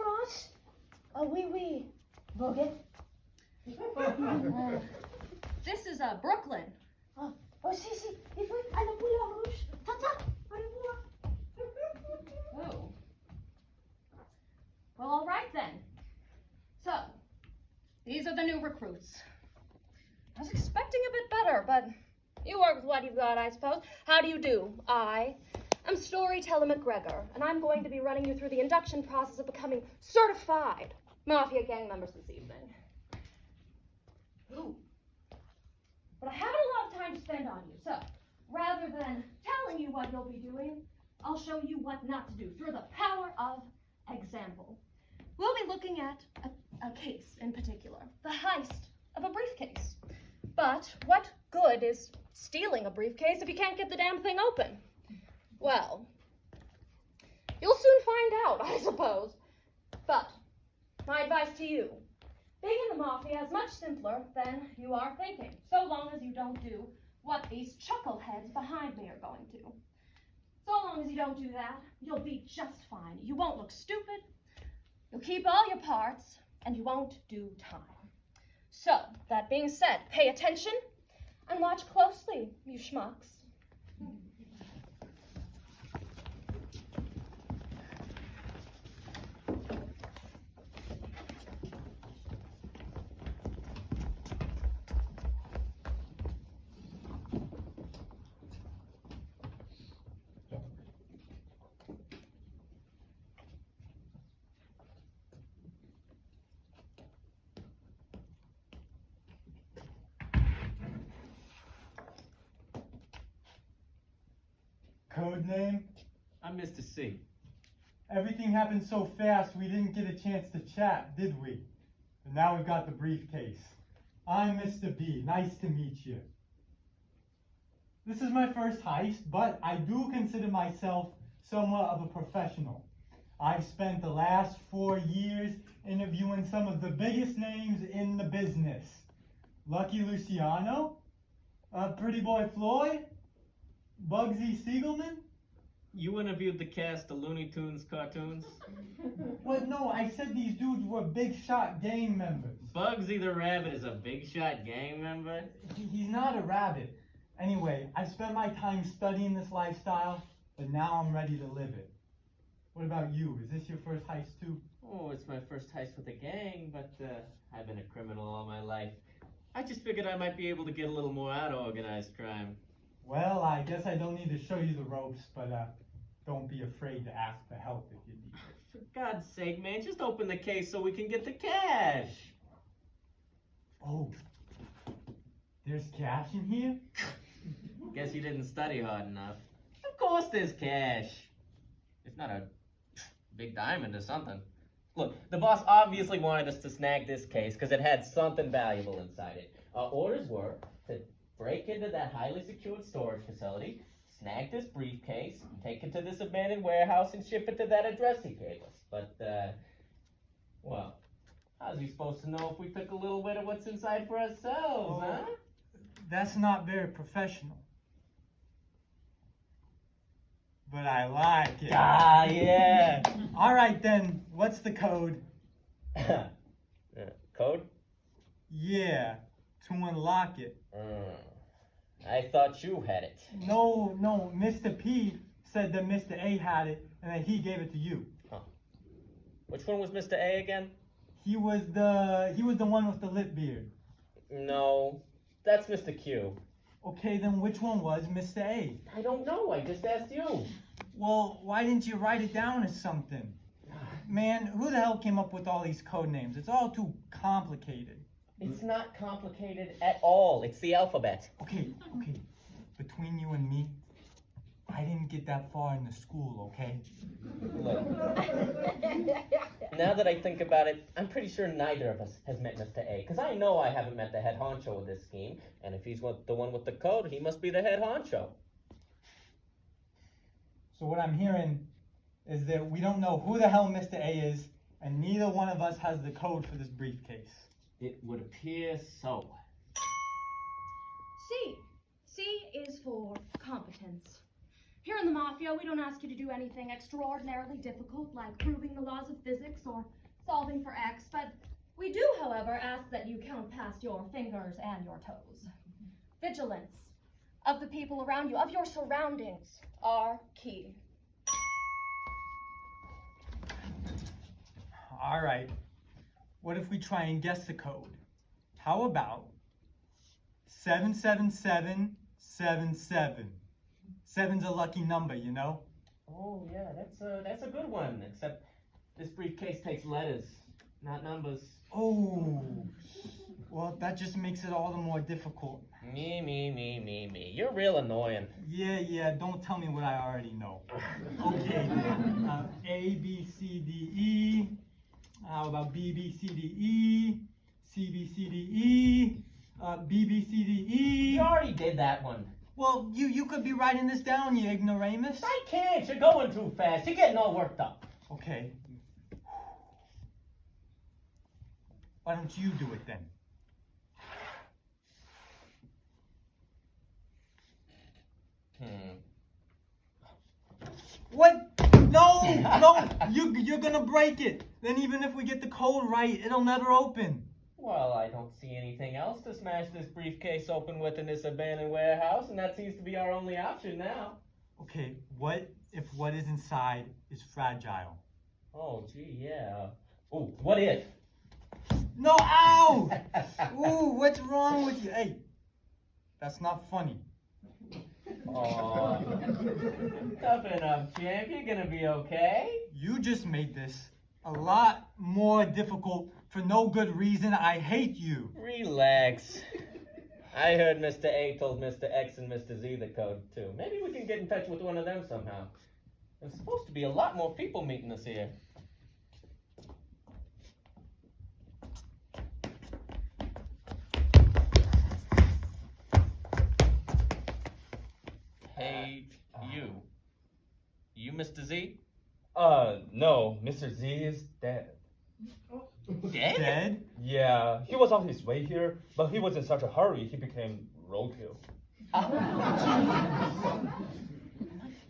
France? Oui, oui. Boget. This is Brooklyn. Si, si. Il faut à la Moulin Rouge. Tata, allez-vous. Oh. Well, all right then. So, these are the new recruits. I was expecting a bit better, but you work with what you've got, I suppose. How do you do? I am Storyteller McGregor, and I'm going to be running you through the induction process of becoming certified Mafia gang members this evening. Ooh. But I haven't a lot of time to spend on you, so rather than telling you what you'll be doing, I'll show you what not to do through the power of example. We'll be looking at a case in particular, the heist of a briefcase. But what good is stealing a briefcase if you can't get the damn thing open? Well, you'll soon find out, I suppose. But my advice to you, being in the Mafia is much simpler than you are thinking, so long as you don't do what these chuckleheads behind me are going to. So long as you don't do that, you'll be just fine. You won't look stupid, you'll keep all your parts, and you won't do time. So, that being said, pay attention and watch closely, you schmucks. Code name? I'm Mr. C. Everything happened so fast we didn't get a chance to chat, did we? And now we've got the briefcase. I'm Mr. B. Nice to meet you. This is my first heist, but I do consider myself somewhat of a professional. I've spent the last 4 years interviewing some of the biggest names in the business. Lucky Luciano, Pretty Boy Floyd, Bugsy Siegelman? You interviewed the cast of Looney Tunes cartoons? What? No, I said these dudes were big shot gang members. Bugsy the Rabbit is a big shot gang member? He's not a rabbit. Anyway, I've spent my time studying this lifestyle, but now I'm ready to live it. What about you? Is this your first heist too? Oh, it's my first heist with a gang, but I've been a criminal all my life. I just figured I might be able to get a little more out of organized crime. Well, I guess I don't need to show you the ropes, but don't be afraid to ask for help if you need it. For God's sake, man, just open the case so we can get the cash. Oh, there's cash in here? Guess you didn't study hard enough. Of course there's cash. If not a big diamond or something. Look, the boss obviously wanted us to snag this case because it had something valuable inside it. Our orders were to break into that highly secured storage facility, snag this briefcase, take it to this abandoned warehouse, and ship it to that address he gave us. But, well, how's he supposed to know if we took a little bit of what's inside for ourselves, huh? That's not very professional. But I like it. Ah, yeah. All right then, what's the code? Code? Yeah, to unlock it. I thought you had it. No, Mr. P said that Mr. A had it and that he gave it to you. Huh. Which one was Mr. A again? He was the one with the lip beard. No, that's Mr. Q. Okay, then which one was Mr. A? I don't know, I just asked you. Well, why didn't you write it down as something? Man, who the hell came up with all these code names? It's all too complicated. It's not complicated at all. It's the alphabet. Okay. Between you and me, I didn't get that far in the school, okay? Look, now that I think about it, I'm pretty sure neither of us has met Mr. A. Because I know I haven't met the head honcho of this scheme. And if he's the one with the code, he must be the head honcho. So what I'm hearing is that we don't know who the hell Mr. A is, and neither one of us has the code for this briefcase. It would appear so. C. C is for competence. Here in the Mafia, we don't ask you to do anything extraordinarily difficult like proving the laws of physics or solving for X, but we do, however, ask that you count past your fingers and your toes. Vigilance of the people around you, of your surroundings, are key. All right. What if we try and guess the code? How about 77777? Seven's a lucky number, you know? Oh yeah, that's a good one. Except this briefcase takes letters, not numbers. Oh, well, that just makes it all the more difficult. Me. You're real annoying. Yeah, don't tell me what I already know. Okay, then. A, B, C, D, E. How about B, B, C, D, E? C, B, C, D, E. B, B, C, D, E. You already did that one. Well, you could be writing this down, you ignoramus. I can't. You're going too fast. You're getting all worked up. Okay. Why don't you do it then? What? No, you're gonna break it. Then even if we get the code right, it'll never open. Well, I don't see anything else to smash this briefcase open with in this abandoned warehouse, and that seems to be our only option now. Okay, what if what is inside is fragile? Oh, gee, yeah. Ooh, what if? No, ow! Ooh, what's wrong with you? Hey, that's not funny. Oh, toughen up, champ. You're gonna be okay. You just made this a lot more difficult for no good reason. I hate you. Relax. I heard Mr. A told Mr. X and Mr. Z the code, too. Maybe we can get in touch with one of them somehow. There's supposed to be a lot more people meeting us here. Hey, you. You Mr. Z? No, Mr. Z is dead. Dead? Dead? Yeah, he was on his way here, but he was in such a hurry, he became roadkill. Oh,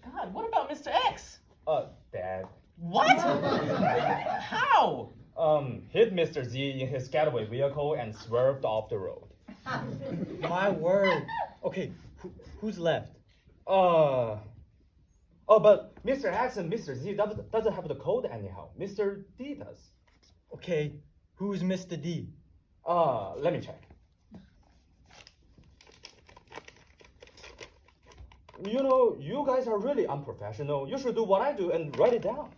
God, what about Mr. X? Dead. What? How? Hit Mr. Z in his getaway vehicle and swerved off the road. My word. Okay, who's left? But Mr. X and Mr. Z doesn't have the code anyhow. Mr. D does. Okay, who's Mr. D? Let me check. You know, you guys are really unprofessional. You should do what I do and write it down.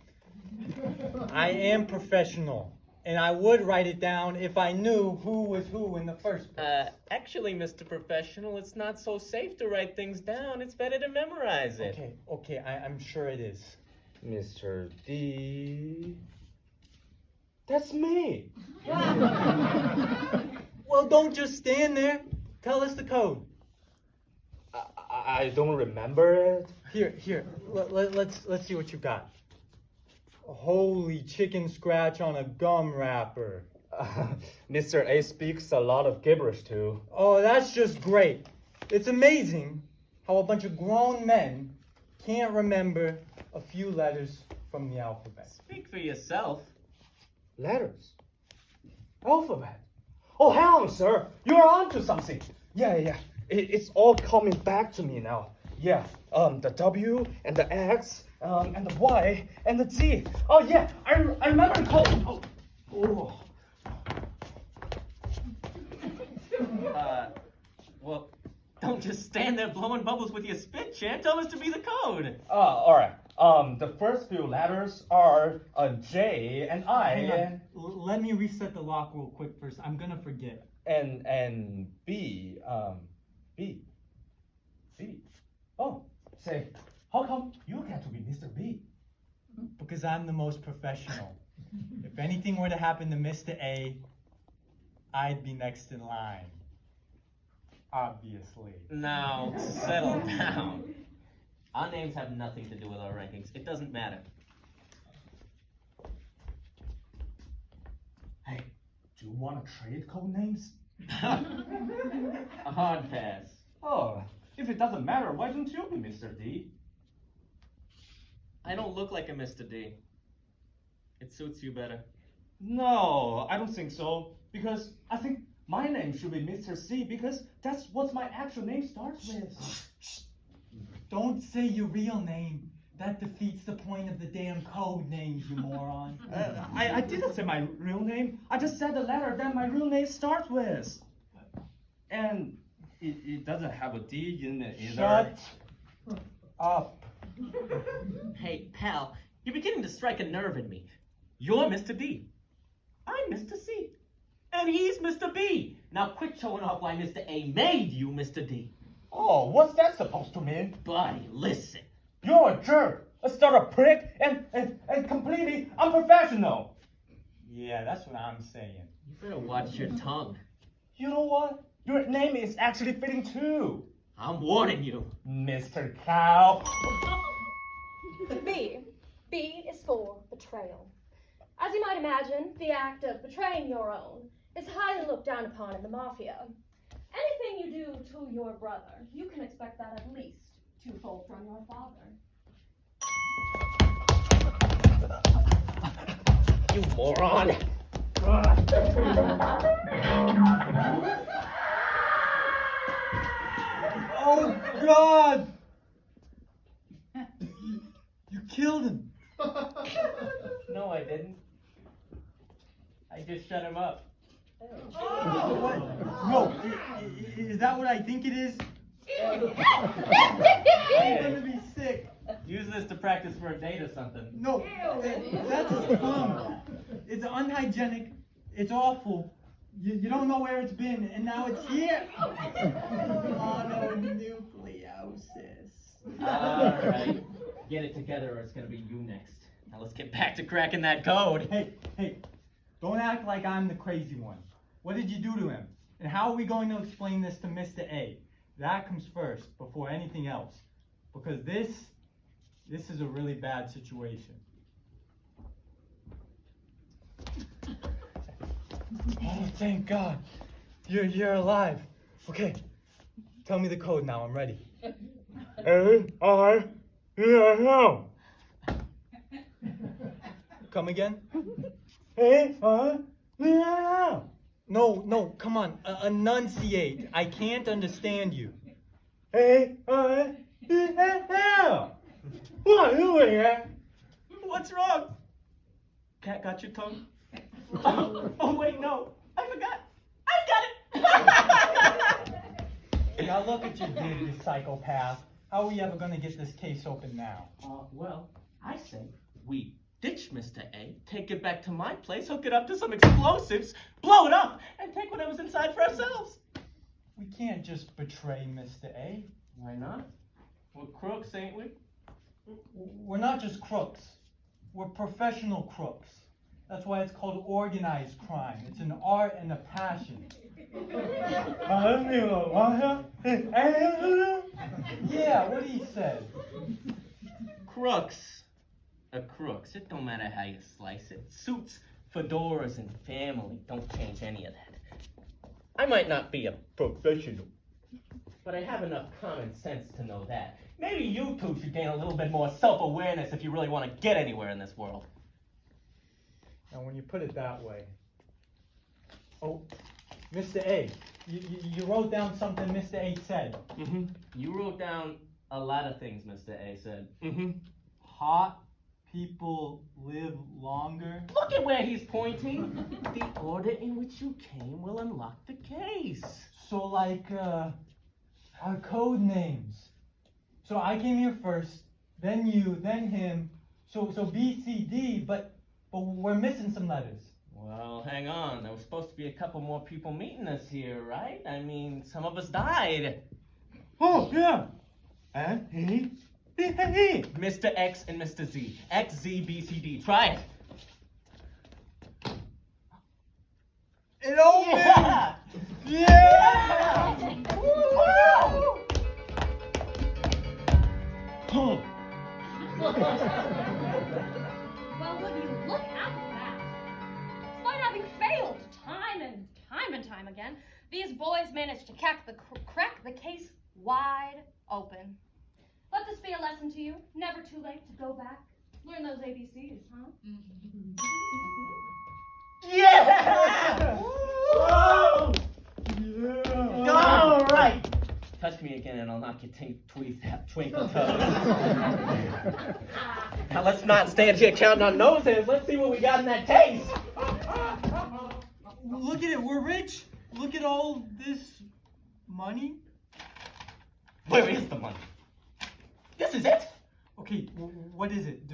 I am professional, and I would write it down if I knew who was who in the first place. Actually, Mr. Professional, it's not so safe to write things down. It's better to memorize it. Okay, I'm sure it is. Mr. D. That's me. Well, don't just stand there. Tell us the code. I don't remember it. Here. Let's see what you got. Holy chicken scratch on a gum wrapper. Mr. A speaks a lot of gibberish too. Oh, that's just great. It's amazing how a bunch of grown men can't remember a few letters from the alphabet. Speak for yourself. Letters. Alphabet. Oh, hang on, sir. You're onto something. Yeah. It's all coming back to me now. Yeah, the W and the X, and the Y and the Z. Oh yeah, I remember the code. Oh. Well, don't just stand there blowing bubbles with your spit, champ. Tell us to be the code. All right. The first few letters are J and I. Hang on. Let me reset the lock real quick first. I'm gonna forget. And B. B. Oh, say, how come you get to be Mr. B? Because I'm the most professional. If anything were to happen to Mr. A, I'd be next in line. Obviously. Now, settle down. Our names have nothing to do with our rankings. It doesn't matter. Hey, do you want to trade code names? A hard pass. Oh, if it doesn't matter, why don't you be Mr. D? I don't look like a Mr. D. It suits you better. No, I don't think so. Because I think my name should be Mr. C because that's what my actual name starts with. Don't say your real name. That defeats the point of the damn code names, you moron. I didn't say my real name. I just said the letter that my real name starts with. And it doesn't have a D in it either. Shut up. Hey, pal, you're beginning to strike a nerve in me. You're Mr. D. I'm Mr. C. And he's Mr. B. Now quit showing off why Mr. A made you Mr. D. Oh, what's that supposed to mean? Buddy, listen. You're a jerk, a starter prick, and completely unprofessional. Yeah, that's what I'm saying. You better watch your tongue. You know what? Your name is actually fitting too. I'm warning you. Mr. Cow. B. B is for betrayal. As you might imagine, the act of betraying your own is highly looked down upon in the Mafia. Anything you do to your brother, you can expect that at least twofold from your father. You moron. Oh, God! You killed him. No, I didn't. I just shut him up. What? No, is that what I think it is? I'm gonna be sick. Use this to practice for a date or something. No, that's his tongue. It's unhygienic. It's awful. You don't know where it's been, and now it's here. Mononucleosis. Alright. Get it together or it's gonna be you next. Now let's get back to cracking that code. Hey, don't act like I'm the crazy one. What did you do to him? And how are we going to explain this to Mr. A? That comes first, before anything else. Because this is a really bad situation. Oh, thank God. You're alive. Okay, tell me the code now, I'm ready. A-I-E-L. Come again? A-I-E-L. No, come on, enunciate. I can't understand you. A-I-E-L. What are you doing, man? What's wrong? Cat got your tongue? Oh wait, no. I forgot. I got it! Now look at you, dude, you psychopath. How are we ever gonna get this case open now? Well, I say we ditch Mr. A, take it back to my place, hook it up to some explosives, blow it up, and take whatever's inside for ourselves. We can't just betray Mr. A. Why not? We're crooks, ain't we? We're not just crooks. We're professional crooks. That's why it's called organized crime. It's an art and a passion. Yeah, what he said. Crooks are crooks. It don't matter how you slice it. Suits, fedoras, and family don't change any of that. I might not be a professional, but I have enough common sense to know that. Maybe you two should gain a little bit more self-awareness if you really want to get anywhere in this world. Now, when you put it that way. Oh, Mr. A, you wrote down something Mr. A said. Mm-hmm. You wrote down a lot of things Mr. A said. Mm-hmm. Hot people live longer. Look at where he's pointing. The order in which you came will unlock the case. So like, our code names. So I came here first, then you, then him. So B, C, D, but we're missing some letters. Well, hang on. There was supposed to be a couple more people meeting us here, right? I mean, some of us died. Oh, yeah. And he. Mr. X and Mr. Z. X, Z, B, C, D. Try it. It opened! Yeah! Yeah! Woo! Oh. Well, would you look at that? Despite having failed time and time again, these boys managed to crack the case wide open. Let this be a lesson to you. Never too late to go back Learn those ABCs, huh? Yeah! Yeah. All right. Touch me again and I'll knock your twinkle toes. Now let's not stand here counting on noses. Let's see what we got in that case. Look at it, we're rich. Look at all this money. Where is the money? This is it. Okay, what is it?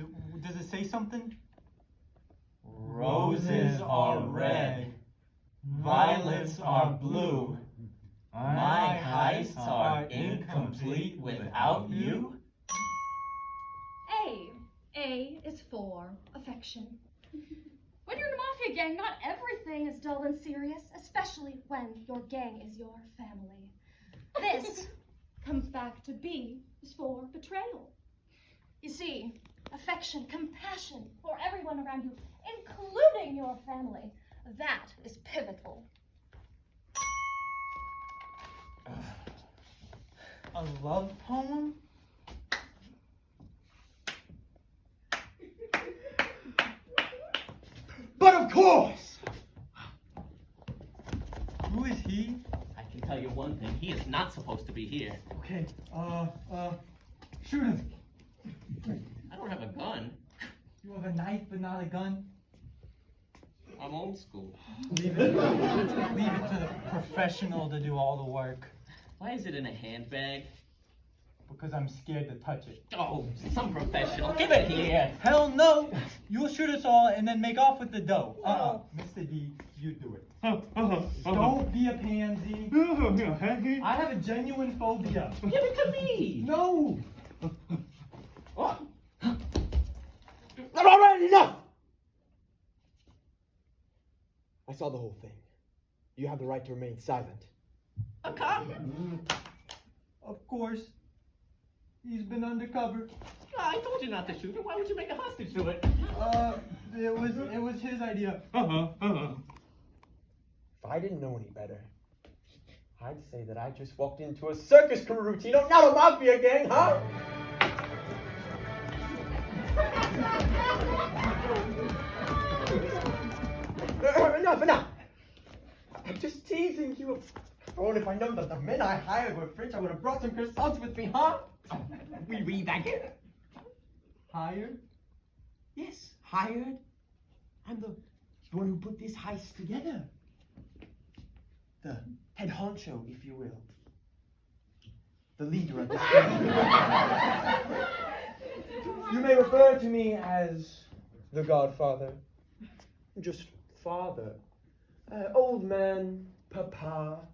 Does it say something? Roses are red, violets are blue. My heists are incomplete without you. A is for affection. When you're in a mafia gang, not everything is dull and serious, especially when your gang is your family. This comes back to B is for betrayal. You see, affection, compassion for everyone around you, including your family, that is pivotal. A love poem? But of course! Who is he? I can tell you one thing. He is not supposed to be here. Okay, shoot him. I don't have a gun. You have a knife but not a gun? I'm old school. Leave it to the professional to do all the work. Why is it in a handbag? Because I'm scared to touch it. Oh, some professional. Give it here. Hell no! You'll shoot us all and then make off with the dough. Mr. D, you do it. Don't be a pansy. I have a genuine phobia. Give it to me. No! All right, enough! I saw the whole thing. You have the right to remain silent. A cop? Of course. He's been undercover. I told you not to shoot him. Why would you make a hostage do it? It was his idea. If I didn't know any better, I'd say that I just walked into a circus routine, not a mafia gang, huh? Enough! I'm just teasing you. Oh, and if I known that the men I hired were French, I would have brought some croissants with me, huh? We read that again. Hired? Yes, hired. I'm the one who put this heist together. The head honcho, if you will. The leader of this gang. You may refer to me as the Godfather. Just father. Old man, papa,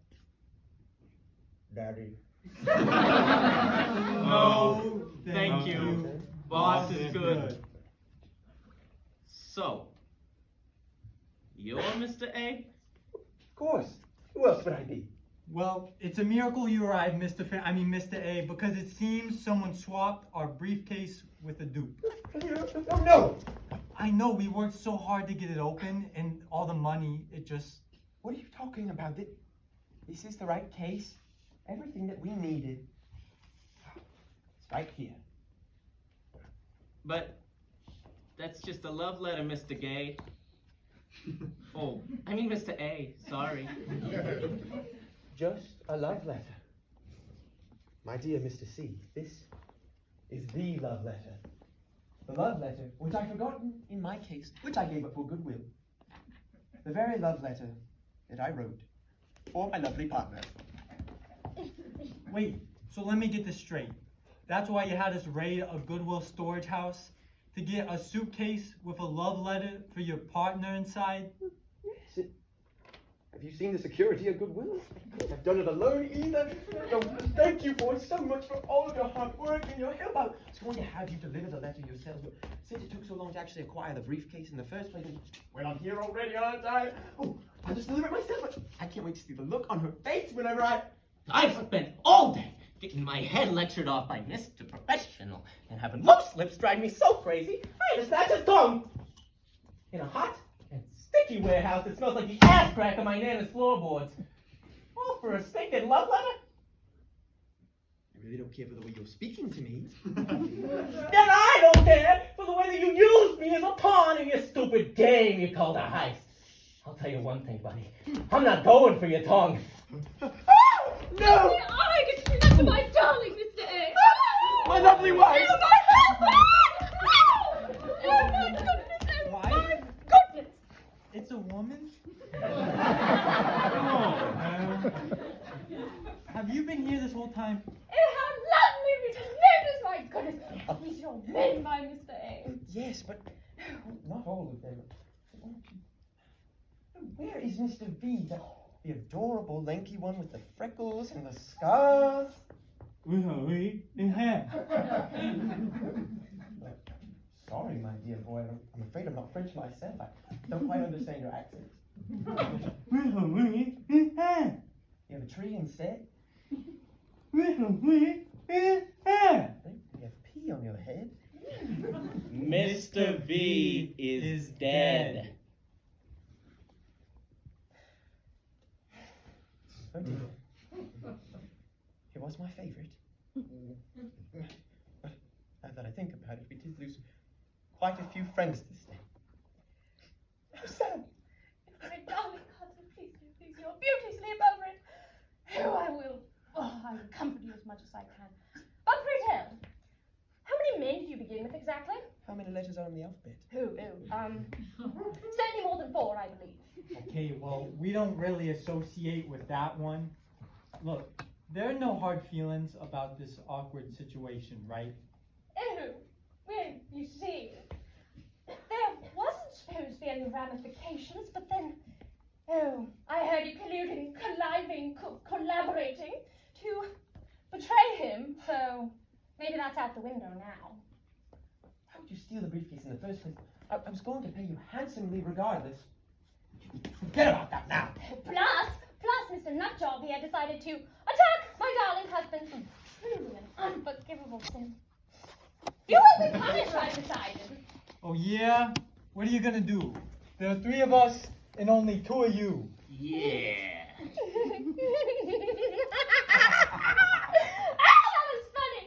daddy. No, thank you. Boss is good. So, you're Mr. A? Of course. Who else would I be? Well, it's a miracle you arrived, Mr. A, because it seems someone swapped our briefcase with a dupe. Oh, no! I know, we worked so hard to get it open, and all the money, it just... What are you talking about? This is the right case. Everything that we needed. It's right here. But that's just a love letter, Mr. Gay. Oh, I mean Mr. A, sorry. Just a love letter. My dear Mr. C, this is the love letter. The love letter, which I've forgotten in my case, which I gave up for goodwill. The very love letter that I wrote for my lovely partner. Wait, so let me get this straight. That's why you had us raid a Goodwill storage house? To get a suitcase with a love letter for your partner inside? Yes, have you seen the security of Goodwill? I couldn't have done it alone either. So thank you, boys, so much for all of your hard work and your help. I was going to have you deliver the letter yourselves, but since it took so long to actually acquire the briefcase in the first place, well, I'm here already, aren't I? Oh, I'll just deliver it myself, but I can't wait to see the look on her face whenever I've spent all day getting my head lectured off by Mr. Professional, and having loose lips drive me so crazy, I had to snatch his tongue in a hot and sticky warehouse that smells like the ass crack of my Nana's floorboards. All for a stinking love letter? really don't care for the way you're speaking to me. Then I don't care for the way that you use me as a pawn in your stupid game you call a heist. I'll tell you one thing, buddy. I'm not going for your tongue. No! I get to present to my darling Mr. A. My lovely wife! Oh, my husband! Oh, my goodness! Oh, Wife? my goodness! It's a woman? Have you been here this whole time? How lovely of you to notice, my goodness! He's your men by Mr. A. Yes, but not all of them. Where is Mr. V? The adorable lanky one with the freckles and the scars? Sorry, my dear boy. I'm afraid I'm not French myself. I don't quite understand your accent. You have a tree instead? You have pee on your head? Mr. V is dead. Oh dear. He was my favorite. But now that I think about it, we did lose quite a few friends this day. How sad. My darling cousin, please, you're beautifully above it. I will comfort you as much as I can. But pray tell, how many men did you begin with exactly? How many letters are in the alphabet? Certainly more than 4, I believe. Okay, well, we don't really associate with that one. Look, there are no hard feelings about this awkward situation, right? Oh, well, you see, there wasn't supposed to be any ramifications, but then, I heard you colluding, conniving, collaborating to betray him, so maybe that's out the window now. How would you steal the briefcase in the first place? I was going to pay you handsomely regardless. Forget about that now. Plus, Mr. Nutjob here decided to attack my darling husband for truly an unforgivable sin. You will be punished, I decided. Oh yeah? What are you gonna do? There are 3 of us and only 2 of you. Yeah. That was funny.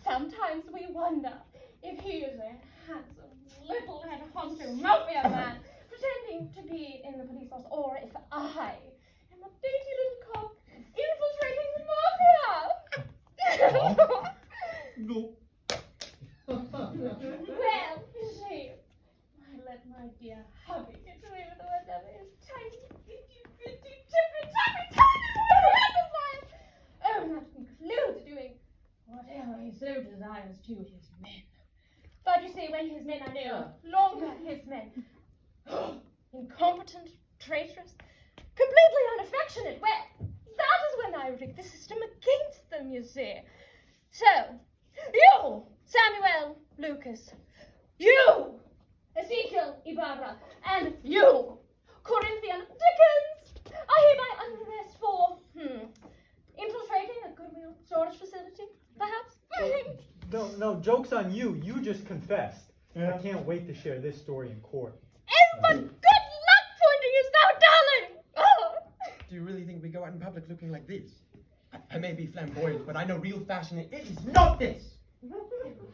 Sometimes we wonder if he is a handsome, little-head honcho mafia man pretending to be in the police force, or if I am a dainty little cop infiltrating the mafia. No. Well, you see, I let my dear hubby get away with whatever his tiny, itty-bitty, tippy-tappy, tiny Oh, not to include doing whatever he so desires to his men. But you see, when his men are no longer his men, incompetent, traitorous, completely unaffectionate, well, that is when I rig the system against them, you see. So, you, Samuel Lucas, you, Ezekiel Ibarra, and you, Corinthian Dickens, are hereby under arrest for, infiltrating a goodwill storage facility, perhaps? No, joke's on you. You just confessed. I can't wait to share this story in court. Oh, but good luck pointing us out, darling! Oh. Do you really think we go out in public looking like this? I may be flamboyant, but I know real fashion. It is not this!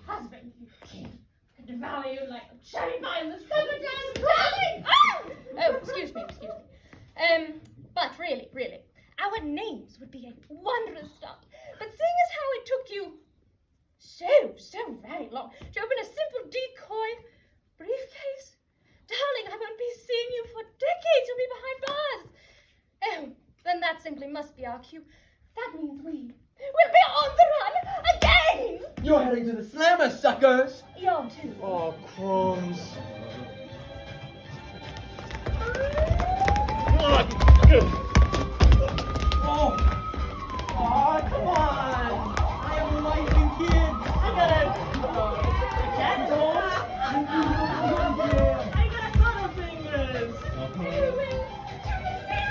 Husband, you king, could devour you like a cherry pie in the summertime, darling! Oh, excuse me. But really, our names would be a wondrous start. But seeing as how it took you so very long to open a simple decoy briefcase, darling, I won't be seeing you for decades. You'll be behind bars. Oh, then that simply must be our cue. That means we will be on the run again! You're heading to the slammer, suckers! You're too. Oh, crumbs. Oh, come on! I have a wife and kids! I got butterfingers! You will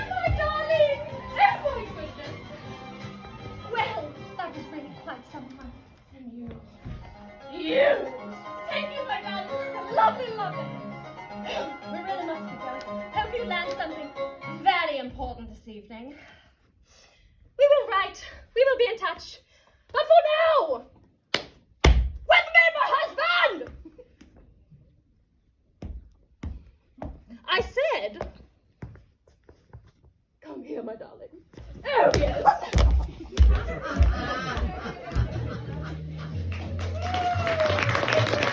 my darling! Oh, my goodness! Well, that was really quite some fun. And you! Thank you, my darling! Lovely! We really must be going. Hope you land something very important this evening. We will we'll be in touch. But for now, with me, my husband! I said, come here, my darling. There he is.